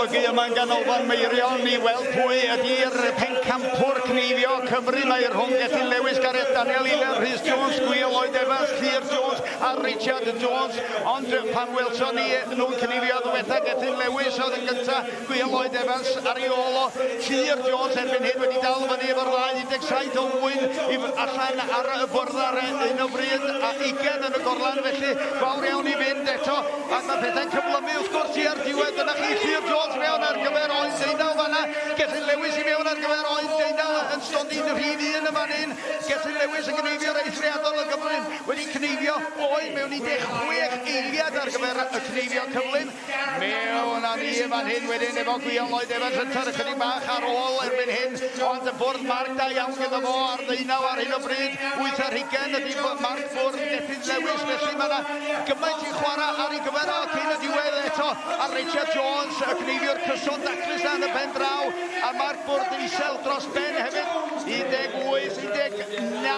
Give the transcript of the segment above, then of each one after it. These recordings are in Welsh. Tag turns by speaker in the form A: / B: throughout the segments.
A: datblygu yma'n ganolfan Meirion i weld pwy ydy'r pencampwr cneifio Cymru. Mae rhwng Gethin Lewis, Gareth Daniel, Iler Rhys Jones, Gwyl Lloyd Evans, Llyr Jones a Richard Jones. Ond pan welson ni nhw'n cneifio ddwetha Gethin Lewis oedd yn gyntaf, Gwyl Lloyd Evans ar ei ôl o Llyr Jones erbyn hyn wedi dal fyny efo'r ddau 17 o wyn allan ar y bwrdd ar un o bryd a 20 yn y gorlan, felly fawr iawn i fynd eto a mae pethau'n cyflymu wrth gwrs i ar diwedd. Dyna chi Llyr Jones mewn ar gyfer oen deunaw fanna, Gethin Lewis i mewn ar gyfer oen deunaw yn stondin y rhif un y fan hyn. Gethin Lewis yn gneifio'r eithriadol o gyflym wedi cneifio oen mewn 16 eiliad ar gyfer y cneifio cyflym. Mewn a ni fan hyn wedyn efo Gwyl Lloyd Evans yn tynnu chydig bach ar ôl erbyn hyn, ond y bwrdd marc da iawn gyda fo ar ddeunaw ar hyn o bryd. 8 ar 20 ydy marc bwrdd Gethin Lewis, felly mae yna gymaint i chwarae ar ei gyfer o cyn y diwedd eto. A Richard Jones, y cneifiwr cyson daclus yn y pen draw, a marc bwrdd isel dros ben hefyd. 18-19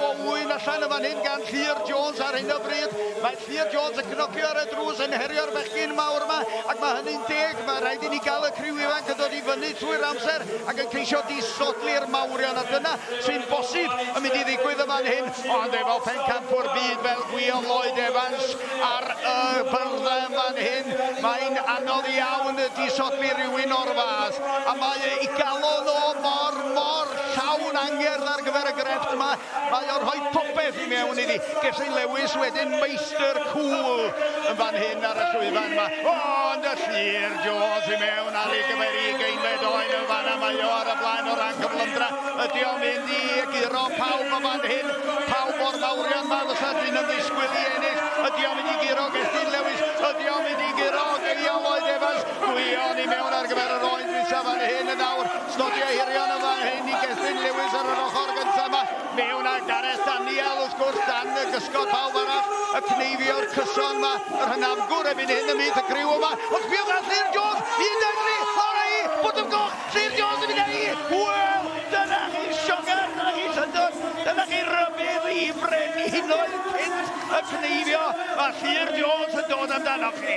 A: o wyn allan y fan hyn gan Llyr Jones ar hyn o bryd. Mae Llyr Jones yn cnocio ar y drws yn herio'r bechgyn mawr yma, ac mae hynny'n deg. Mae rhaid i ni gael y criw ifanc yn dod i fyny trwy'r amser ac yn ceisio disodli'r mawrion, a dyna sy'n bosib yn mynd i ddigwydd y fan hyn. Ond efo pencampwr byd fel Gwyl Lloyd Evans ar y byrddau fan hyn, mae'n anodd iawn disodli rhywun o'r fath, a mae i galon o mor llawn angerdd ar gyfer y grefft yma. Mae o'r rhoi popeth i mewn iddi. Gethin Lewis wedyn meistr cŵl yn fan hyn ar y llwyfan yma. Ond y Llyr Jones i mewn ar ei gyfer 20 oen yn fan yma. Mae o ar y blaen o ran cyflymdra. Ydy o'n mynd i giro pawb o fan hyn. Pawb o'r mawrion yma fysa dyn yn ddisgwyl i ennill. Ydy o'n mynd i giro Gethin Lewis. Ydy o'n mynd i giro Gwyl Lloyd Evans. Gwion i mewn ar gyfer yr oen dwysa fan hyn yn awr. Snodio hirion y fan hyn i Gethin Lewis ar yr ochr gyntaf yma. Mewn ar Gareth Daniel, wrth gwrs, dan y gysgod pawb arall. Y cneifio'r cyson yma, yr hynafgwr ebyn hyn yn mynd y criw yma. Wrth gwrs, ar Llyr Jones, 1-3, o'r ei, bwt yn goch, Llyr Jones yn mynd ar ei. Wel, dyna chi siogar, dyna chi syndod, dyna chi rybydd i frenhinoedd cynt y cneifio. Mae Llyr Jones yn dod amdano chi.